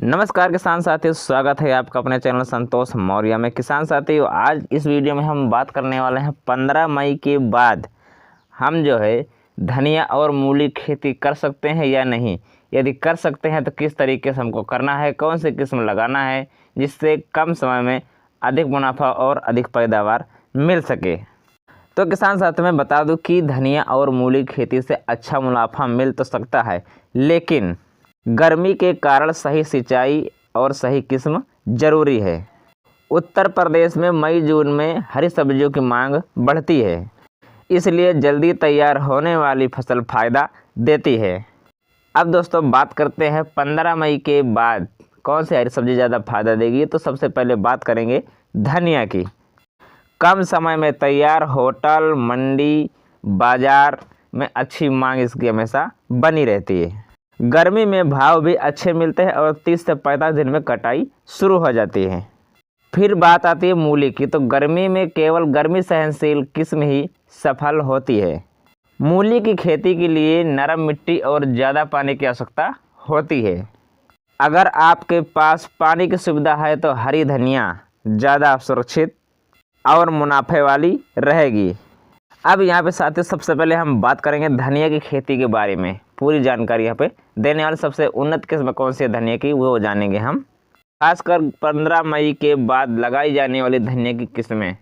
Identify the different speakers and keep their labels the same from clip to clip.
Speaker 1: नमस्कार किसान साथियों, स्वागत है आपका अपने चैनल संतोष मौर्य में। किसान साथियों, आज इस वीडियो में हम बात करने वाले हैं 15 मई के बाद हम जो है धनिया और मूली खेती कर सकते हैं या नहीं। यदि कर सकते हैं तो किस तरीके से हमको करना है, कौन सी किस्म लगाना है जिससे कम समय में अधिक मुनाफा और अधिक पैदावार मिल सके। तो किसान साथियों, मैं बता दूं कि धनिया और मूली खेती से अच्छा मुनाफा मिल तो सकता है, लेकिन गर्मी के कारण सही सिंचाई और सही किस्म जरूरी है। उत्तर प्रदेश में मई जून में हरी सब्जियों की मांग बढ़ती है, इसलिए जल्दी तैयार होने वाली फसल फायदा देती है। अब दोस्तों बात करते हैं 15 मई के बाद कौन सी हरी सब्जी ज़्यादा फायदा देगी। तो सबसे पहले बात करेंगे धनिया की। कम समय में तैयार, होटल, मंडी, बाजार में अच्छी मांग इसकी हमेशा बनी रहती है। गर्मी में भाव भी अच्छे मिलते हैं और 30 से 45 दिन में कटाई शुरू हो जाती है। फिर बात आती है मूली की। तो गर्मी में केवल गर्मी सहनशील किस्म ही सफल होती है। मूली की खेती के लिए नरम मिट्टी और ज़्यादा पानी की आवश्यकता होती है। अगर आपके पास पानी की सुविधा है तो हरी धनिया ज़्यादा सुरक्षित और मुनाफे वाली रहेगी। अब यहाँ पे साथियों सबसे पहले हम बात करेंगे धनिया की खेती के बारे में। पूरी जानकारी यहाँ पे देने वाले सबसे उन्नत किस्म कौन सी है धनिया की, वो जानेंगे हम। खासकर 15 मई के बाद लगाई जाने वाली धनिया की किस्में।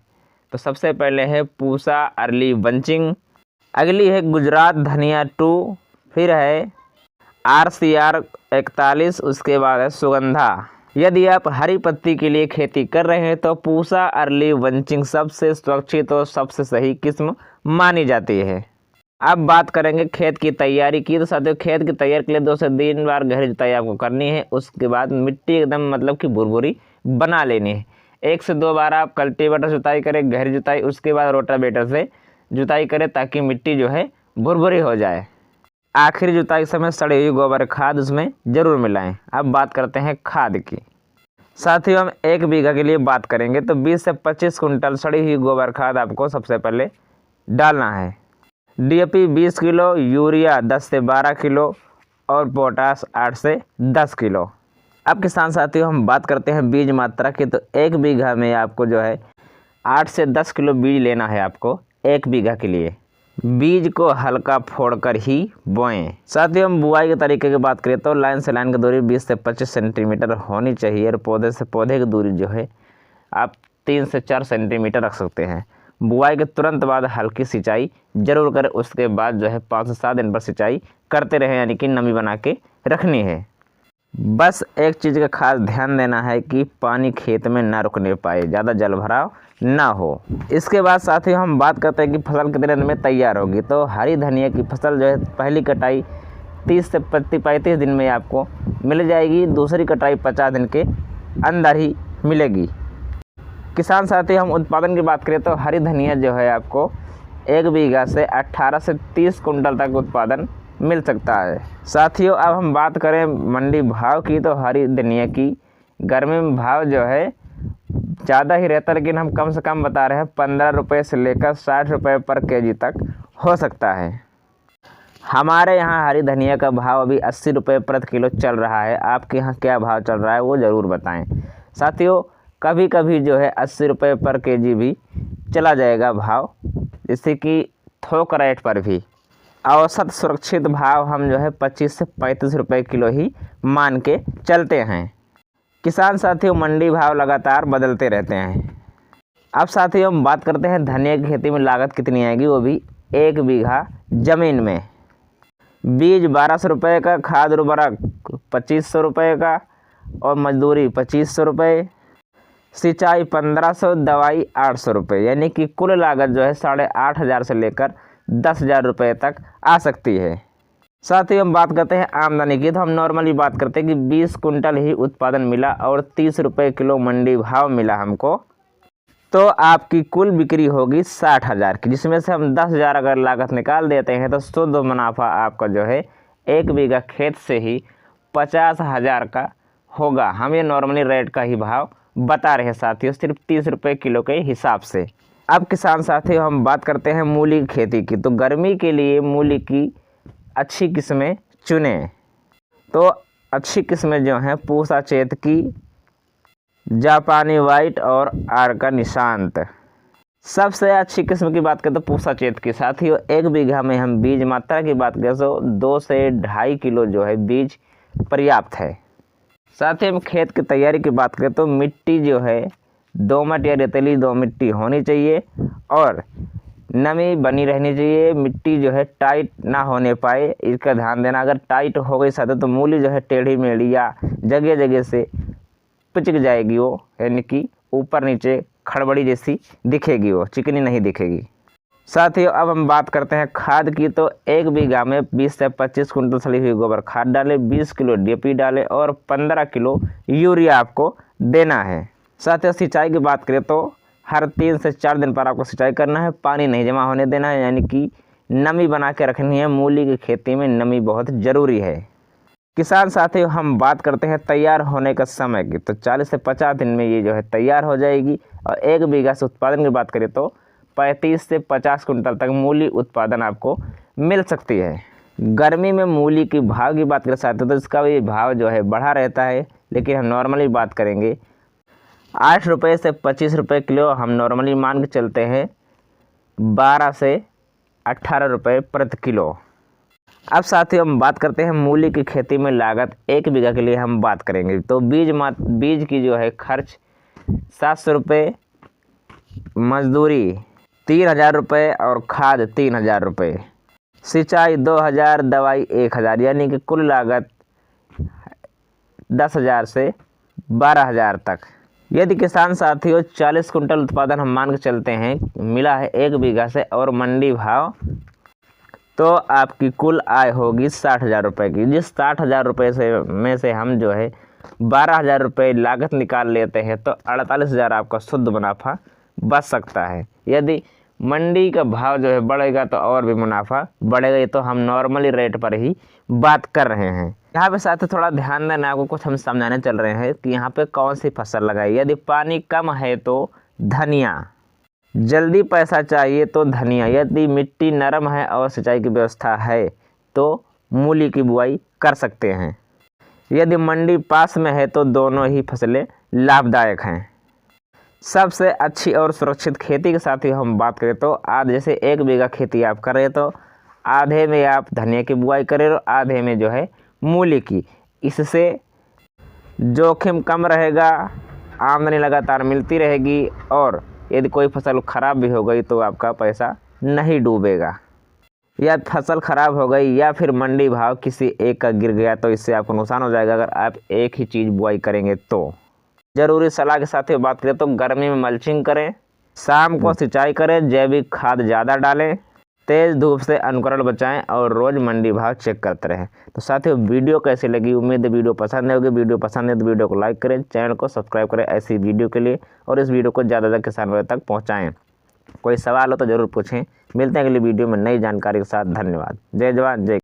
Speaker 1: तो सबसे पहले है पूसा अर्ली बंचिंग, अगली है गुजरात धनिया 2, फिर है RCR 41, उसके बाद है सुगंधा। यदि आप हरी पत्ती के लिए खेती कर रहे हैं तो पूसा अर्ली बंचिंग सबसे सुरक्षित और सबसे सही किस्म मानी जाती है। अब बात करेंगे खेत की तैयारी की। तो साथियों, खेत की तैयारी के लिए 2 से 3 बार गहरी जुताई आपको करनी है। उसके बाद मिट्टी एकदम मतलब कि भुरभुरी बना लेनी है। 1 से 2 बार आप कल्टीवेटर जुताई करें, गहरी जुताई, उसके बाद रोटावेटर से जुताई करें ताकि मिट्टी जो है भुरभुरी हो जाए। आखिरी जुताई समय सड़ी हुई गोबर खाद उसमें ज़रूर मिलाएं। अब बात करते हैं खाद की। साथियों, हम 1 बीघा के लिए बात करेंगे तो 20 से 25 कुंटल सड़ी हुई गोबर खाद आपको सबसे पहले डालना है। DAP 20 किलो, यूरिया 10 से 12 किलो और पोटास 8 से 10 किलो। अब किसान साथियों हम बात करते हैं बीज मात्रा की। तो 1 बीघा में आपको जो है 8 से 10 किलो बीज लेना है आपको 1 बीघा के लिए। बीज को हल्का फोड़कर ही बोएं। साथियों, हम बुआई के तरीके की बात करें तो लाइन से लाइन की दूरी 20 से 25 सेंटीमीटर होनी चाहिए और पौधे से पौधे की दूरी जो है आप 3 से 4 सेंटीमीटर रख सकते हैं। बुआई के तुरंत बाद हल्की सिंचाई जरूर करें। उसके बाद जो है 5 से 7 दिन पर सिंचाई करते रहें, यानी कि नमी बना के रखनी है। बस एक चीज़ का खास ध्यान देना है कि पानी खेत में ना रुकने पाए, ज़्यादा जल भराव ना हो। इसके बाद साथियों हम बात करते हैं कि फसल कितने दिन में तैयार होगी। तो हरी धनिया की फसल जो है पहली कटाई 30 से 35 दिन में आपको मिल जाएगी। दूसरी कटाई 50 दिन के अंदर ही मिलेगी। किसान साथियों, हम उत्पादन की बात करें तो हरी धनिया जो है आपको 1 बीघा से 18 से 30 कुंटल तक उत्पादन मिल सकता है। साथियों, अब हम बात करें मंडी भाव की। तो हरी धनिया की गर्मी में भाव जो है ज़्यादा ही रहता है, लेकिन हम कम से कम बता रहे हैं 15 रुपये से लेकर 60 रुपये पर केजी तक हो सकता है। हमारे यहाँ हरी धनिया का भाव अभी 80 रुपये प्रति किलो चल रहा है। आपके यहाँ क्या भाव चल रहा है वो ज़रूर बताएं। साथियों, कभी कभी जो है 80 रुपये पर केजी भी चला जाएगा भाव, जैसे कि थोक रेट पर भी। औसत सुरक्षित भाव हम जो है 25 से 35 रुपये किलो ही मान के चलते हैं। किसान साथियों, मंडी भाव लगातार बदलते रहते हैं। अब साथियों हम बात करते हैं धनिया की खेती में लागत कितनी आएगी, वो भी 1 बीघा ज़मीन में। बीज 1200 रुपये का, खाद उर्वरक 2500 रुपये का और मजदूरी 2500 रुपये, सिंचाई 1500, दवाई 800 रुपये, यानी कि कुल लागत जो है 8500 से लेकर 10,000 रुपये तक आ सकती है। साथ ही हम बात करते हैं आमदनी की। तो हम नॉर्मली बात करते हैं कि 20 कुंटल ही उत्पादन मिला और 30 रुपये किलो मंडी भाव मिला हमको, तो आपकी कुल बिक्री होगी 60,000 की, जिसमें से हम 10,000 अगर लागत निकाल देते हैं तो शुद्ध मुनाफा आपका जो है 1 बीघा खेत से ही 50,000 का होगा। हम ये नॉर्मली रेट का ही भाव बता रहे हैं साथियों, सिर्फ 30 रुपये किलो के हिसाब से। अब किसान साथियों हम बात करते हैं मूली की खेती की। तो गर्मी के लिए मूली की अच्छी किस्में चुनें। तो अच्छी किस्में जो हैं पूसा चेतकी, जापानी वाइट और आर्का निशांत। सबसे अच्छी किस्म की बात करें तो पूसा चेतकी। साथियों 1 बीघा में हम बीज मात्रा की बात करें तो 2 से 2.5 किलो जो है बीज पर्याप्त है। साथ ही हम खेत की तैयारी की बात करें तो मिट्टी जो है दोमट या रेतीली दो मिट्टी होनी चाहिए और नमी बनी रहनी चाहिए। मिट्टी जो है टाइट ना होने पाए, इसका ध्यान देना। अगर टाइट हो गई साथ तो मूली जो है टेढ़ी मेढ़ी या जगह जगह से पिचक जाएगी, वो यानी कि ऊपर नीचे खड़बड़ी जैसी दिखेगी, वो चिकनी नहीं दिखेगी। साथ ही अब हम बात करते हैं खाद की। तो 1 बीघा में 20 से 25 कुंटल सड़ी हुई गोबर खाद डालें, 20 किलो DAP डालें और 15 किलो यूरिया आपको देना है। साथ ही सिंचाई की बात करें तो हर 3 से 4 दिन पर आपको सिंचाई करना है, पानी नहीं जमा होने देना है, यानी कि नमी बना के रखनी है। मूली की खेती में नमी बहुत ज़रूरी है। किसान साथियों हम बात करते हैं तैयार होने का समय की। तो 40 से 50 दिन में ये जो है तैयार हो जाएगी और 1 बीघा से उत्पादन की बात करें तो 35 से 50 कुंटल तक मूली उत्पादन आपको मिल सकती है। गर्मी में मूली की भाव की बात करें साथियों तो इसका भी भाव जो है बढ़ा रहता है, लेकिन हम नॉर्मली बात करेंगे 8 रुपये से 25 रुपये किलो हम नॉर्मली मान के चलते हैं, 12 से 18 रुपये प्रति किलो। अब साथियों हम बात करते हैं मूली की खेती में लागत। 1 बीघा के लिए हम बात करेंगे तो बीज की जो है खर्च 700 रुपये, मजदूरी 3000 रुपये और खाद 3000 रुपये, सिंचाई 2000, दवाई 1000, यानी कि कुल लागत 10,000 से 12,000 तक। यदि किसान साथियों 40 कुंटल उत्पादन हम मान के चलते हैं मिला है 1 बीघा से और मंडी भाव, तो आपकी कुल आय होगी 60,000 रुपये की। जिस 60,000 रुपये में से हम जो है 12,000 रुपये लागत निकाल लेते हैं तो 48,000 आपका शुद्ध मुनाफा बच सकता है। यदि मंडी का भाव जो है बढ़ेगा तो और भी मुनाफा बढ़ेगा। ये तो हम नॉर्मली रेट पर ही बात कर रहे हैं। यहाँ पे साथ थोड़ा ध्यान देना, आपको कुछ हम समझाने चल रहे हैं कि यहाँ पे कौन सी फसल लगाई। यदि पानी कम है तो धनिया, जल्दी पैसा चाहिए तो धनिया, यदि मिट्टी नरम है और सिंचाई की व्यवस्था है तो मूली की बुआई कर सकते हैं। यदि मंडी पास में है तो दोनों ही फसलें लाभदायक हैं। सबसे अच्छी और सुरक्षित खेती के साथ ही हम बात करें तो आज जैसे 1 बीघा खेती आप कर रहे तो आधे में आप धनिया की बुआई करें और आधे में जो है मूली की। इससे जोखिम कम रहेगा, आमदनी लगातार मिलती रहेगी और यदि कोई फसल ख़राब भी हो गई तो आपका पैसा नहीं डूबेगा। या फसल ख़राब हो गई या फिर मंडी भाव किसी एक का गिर गया तो इससे आपको नुकसान हो जाएगा अगर आप एक ही चीज़ बुआई करेंगे तो। ज़रूरी सलाह के साथ ही बात करें तो गर्मी में मल्चिंग करें, शाम को सिंचाई करें, जैविक खाद ज़्यादा डालें, तेज़ धूप से अंकुरण बचाएं और रोज़ मंडी भाव चेक करते रहें। तो साथियों वीडियो कैसी लगी, उम्मीद है वीडियो पसंद होगी। वीडियो पसंद है तो वीडियो को लाइक करें, चैनल को सब्सक्राइब करें ऐसी वीडियो के लिए और इस वीडियो को ज़्यादा किसानों तक पहुँचाएँ। कोई सवाल हो तो ज़रूर पूछें। मिलते हैं अगली वीडियो में नई जानकारी के साथ। धन्यवाद। जय जवान जय